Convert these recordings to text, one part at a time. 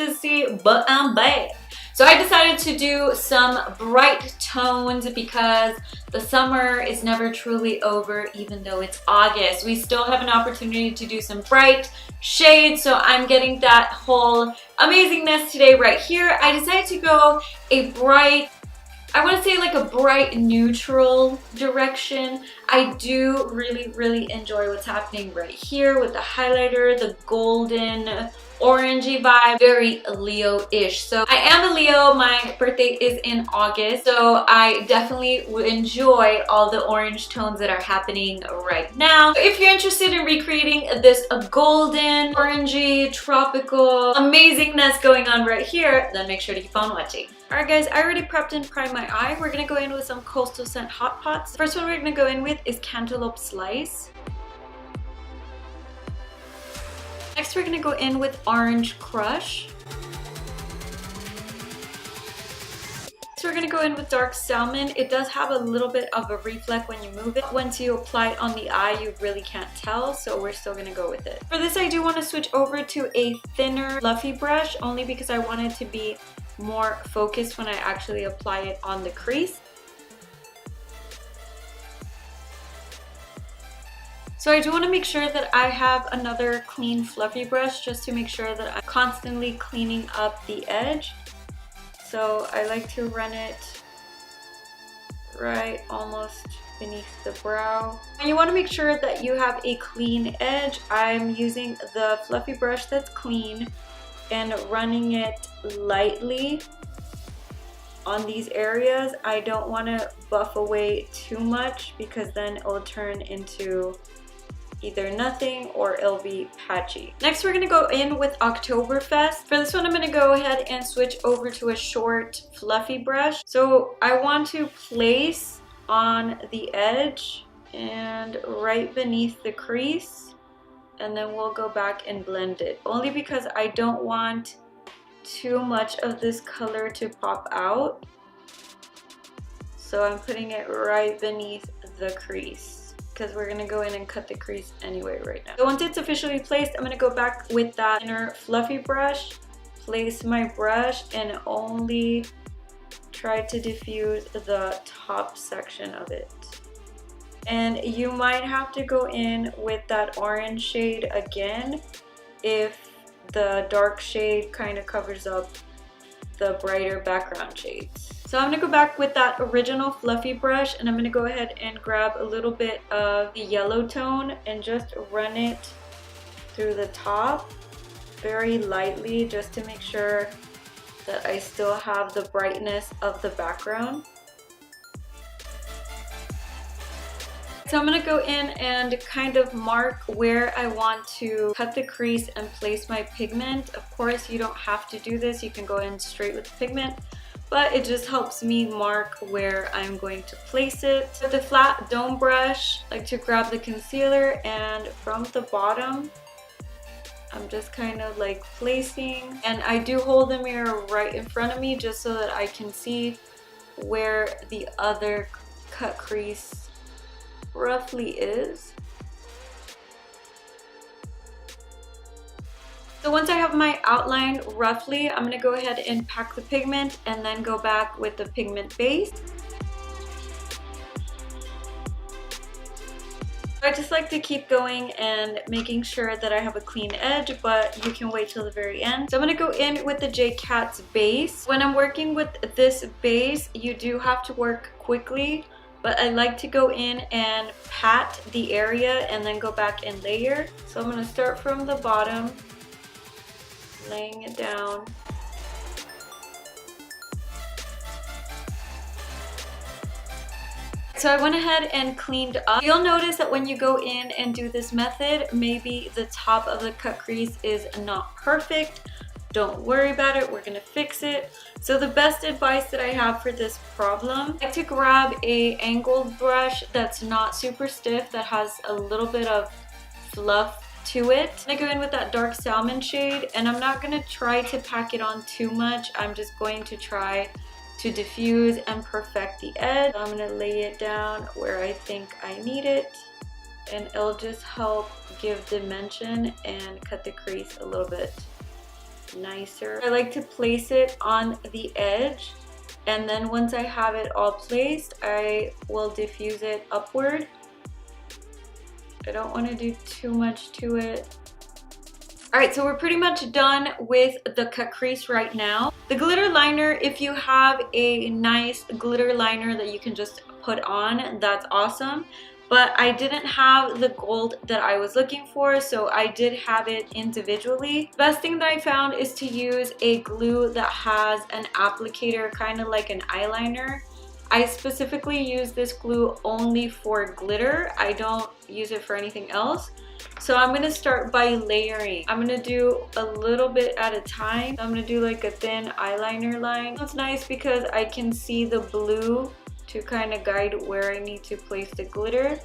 to see, but I'm bad. So I decided to do some bright tones because the summer is never truly over, even though it's August. We still have an opportunity to do some bright shades, so I'm getting that whole amazingness today right here. I decided to go a bright, I want to say like a bright neutral direction. I do really enjoy what's happening right here with the highlighter, the golden orangey vibe, very Leo-ish. So I am a Leo, my birthday is in August, so I definitely would enjoy all the orange tones that are happening right now. If you're interested in recreating this golden, orangey, tropical amazingness going on right here, then make sure to keep on watching. Alright guys, I already prepped and primed my eye. We're gonna go in with some Coastal Scent Hotpots. The first one we're gonna go in with is Cantaloupe Slice. Next we're gonna go in with Orange Crush. Next we're gonna go in with Dark Salmon. It does have a little bit of a reflect when you move it. Once you apply it on the eye, you really can't tell, so we're still gonna go with it. For this, I do want to switch over to a thinner, fluffy brush, only because I want it to be more focused when I actually apply it on the crease. So I do want to make sure that I have another clean fluffy brush just to make sure that I'm constantly cleaning up the edge. So I like to run it right almost beneath the brow. And you want to make sure that you have a clean edge. I'm using the fluffy brush that's clean and running it lightly on these areas. I don't want to buff away too much because then it will turn into either nothing or it'll be patchy. Next we're going to go in with Oktoberfest. For this one I'm going to go ahead and switch over to a short fluffy brush. So I want to place on the edge and right beneath the crease, and then we'll go back and blend it. Only because I don't want too much of this color to pop out. So I'm putting it right beneath the crease, because we're gonna go in and cut the crease anyway right now. So once it's officially placed, I'm gonna go back with that inner fluffy brush, place my brush, and only try to diffuse the top section of it. And you might have to go in with that orange shade again if the dark shade kind of covers up the brighter background shades. So I'm gonna go back with that original fluffy brush, and I'm gonna go ahead and grab a little bit of the yellow tone and just run it through the top very lightly, just to make sure that I still have the brightness of the background. So I'm going to go in and kind of mark where I want to cut the crease and place my pigment. Of course, you don't have to do this. You can go in straight with the pigment, but it just helps me mark where I'm going to place it. With the flat dome brush, I like to grab the concealer, and from the bottom, I'm just kind of like placing, and I do hold the mirror right in front of me just so that I can see where the other cut crease roughly is. So once I have my outline roughly, I'm going to go ahead and pack the pigment and then go back with the pigment base. I just like to keep going and making sure that I have a clean edge, but you can wait till the very end. So I'm going to go in with the Jcat's base. When I'm working with this base, you do have to work quickly, but I like to go in and pat the area and then go back and layer. So I'm going to start from the bottom, laying it down. So I went ahead and cleaned up. You'll notice that when you go in and do this method, maybe the top of the cut crease is not perfect. Don't worry about it, we're gonna fix it. So the best advice that I have for this problem, I like to grab a angled brush that's not super stiff, that has a little bit of fluff to it. I go in with that dark salmon shade, and I'm not gonna try to pack it on too much. I'm just going to try to diffuse and perfect the edge. So I'm gonna lay it down where I think I need it, and it'll just help give dimension and cut the crease a little bit nicer. I like to place it on the edge, and then once I have it all placed, I will diffuse it upward. I don't want to do too much to it. Alright, so we're pretty much done with the cut crease right now. The glitter liner, if you have a nice glitter liner that you can just put on, that's awesome. But I didn't have the gold that I was looking for, so I did have it individually. The best thing that I found is to use a glue that has an applicator, kind of like an eyeliner. I specifically use this glue only for glitter. I don't use it for anything else. So I'm going to start by layering. I'm going to do a little bit at a time. I'm going to do like a thin eyeliner line. It's nice because I can see the blue to kind of guide where I need to place the glitter.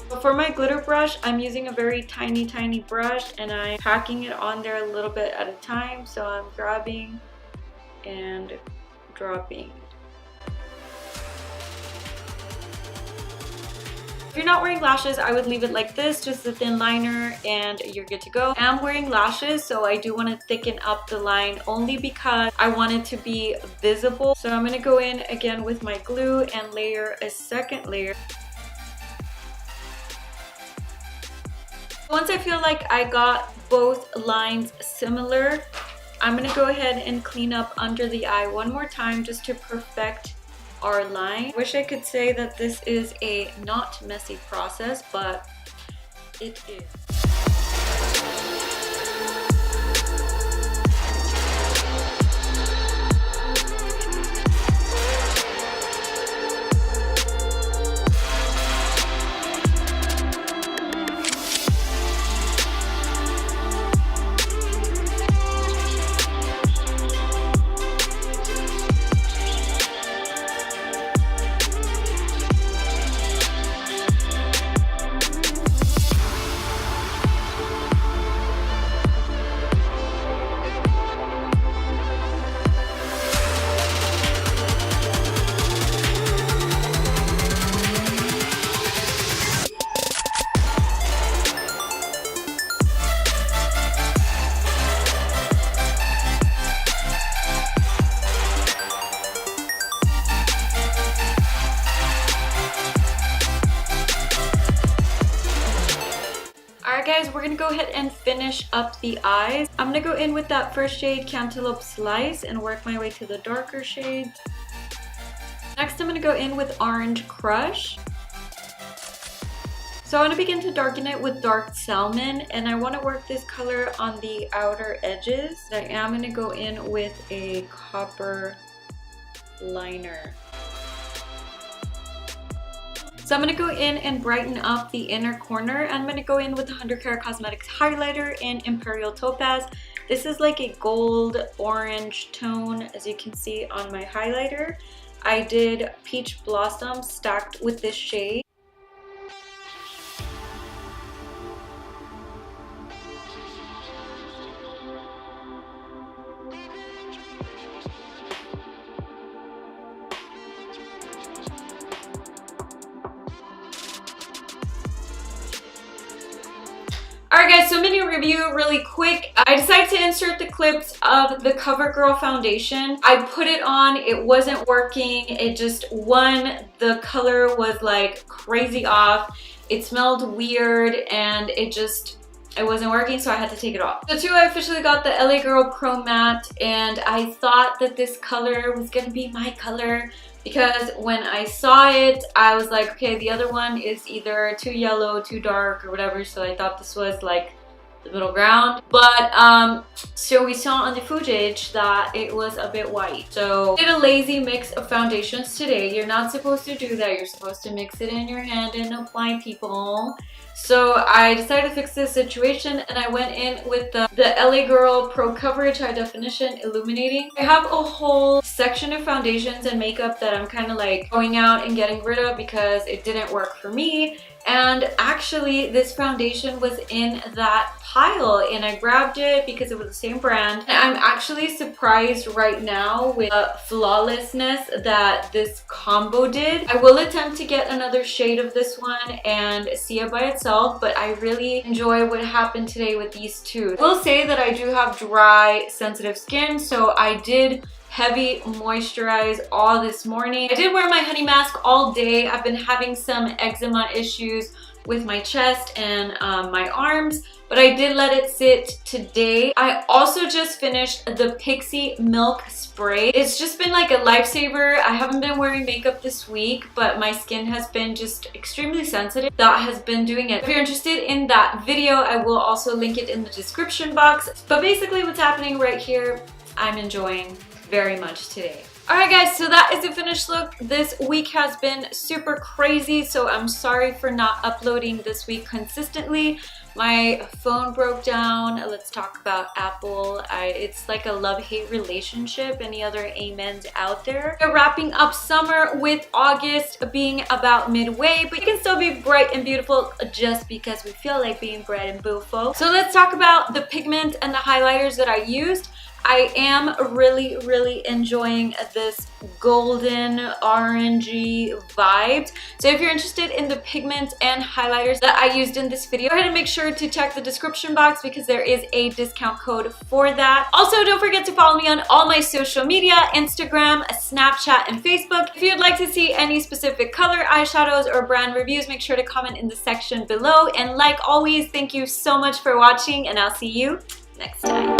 But for my glitter brush, I'm using a very tiny brush, and I'm packing it on there a little bit at a time. So I'm grabbing and dropping. If you're not wearing lashes, I would leave it like this, just a thin liner, and you're good to go. I'm wearing lashes, so I do want to thicken up the line only because I want it to be visible. So I'm going to go in again with my glue and layer a second layer. Once I feel like I got both lines similar, I'm going to go ahead and clean up under the eye one more time just to perfect our line. I wish I could say that this is a not messy process, but it is. Guys, we're gonna go ahead and finish up the eyes. I'm gonna go in with that first shade, Cantaloupe Slice, and work my way to the darker shades. Next, I'm gonna go in with Orange Crush. So I want to begin to darken it with dark Salmon, and I want to work this color on the outer edges. I am going to go in with a copper liner. So I'm going to go in and brighten up the inner corner. I'm going to go in with the 100 Karat Cosmetics highlighter in Imperial Topaz. This is like a gold orange tone, as you can see on my highlighter. I did Peach Blossom stacked with this shade. Alright guys, so mini review really quick. I decided to insert the clips of the CoverGirl foundation. I put it on, it wasn't working. It just, the color was like crazy off. It smelled weird and it wasn't working, so I had to take it off. So 2, I officially got the LA Girl Pro Matte, and I thought that this color was gonna be my color, because when I saw it, I was like, okay, the other one is either too yellow, too dark, or whatever, so I thought this was like the middle ground. But so we saw on the footage that it was a bit white. So I did a lazy mix of foundations today. You're not supposed to do that. You're supposed to mix it in your hand and apply, people. So I decided to fix this situation, and I went in with the LA Girl Pro Coverage High Definition Illuminating. I have a whole section of foundations and makeup that I'm kind of like going out and getting rid of because it didn't work for me. And actually this foundation was in that pile and I grabbed it because it was the same brand. And I'm actually surprised right now with the flawlessness that this combo did. I will attempt to get another shade of this one and see it by itself, but I really enjoy what happened today with these two. I will say that I do have dry, sensitive skin, so I did heavy moisturize all this morning. I did wear my honey mask all day. I've been having some eczema issues with my chest and my arms, but I did let it sit today. I also just finished the Pixie Milk Spray. It's just been like a lifesaver. I haven't been wearing makeup this week, but my skin has been just extremely sensitive. That has been doing it. If you're interested in that video, I will also link it in the description box. But basically what's happening right here, I'm enjoying very much today. Alright guys, so that is the finished look. This week has been super crazy, so I'm sorry for not uploading this week consistently. My phone broke down. Let's talk about Apple. It's like a love-hate relationship. Any other amens out there? We're wrapping up summer with August being about midway, but you can still be bright and beautiful just because we feel like being bright and beautiful. So let's talk about the pigment and the highlighters that I used. I am really enjoying this golden orangey vibes. So if you're interested in the pigments and highlighters that I used in this video, go ahead and make sure to check the description box because there is a discount code for that. Also, don't forget to follow me on all my social media, Instagram, Snapchat, and Facebook. If you'd like to see any specific color eyeshadows or brand reviews, make sure to comment in the section below. And like always, thank you so much for watching and I'll see you next time.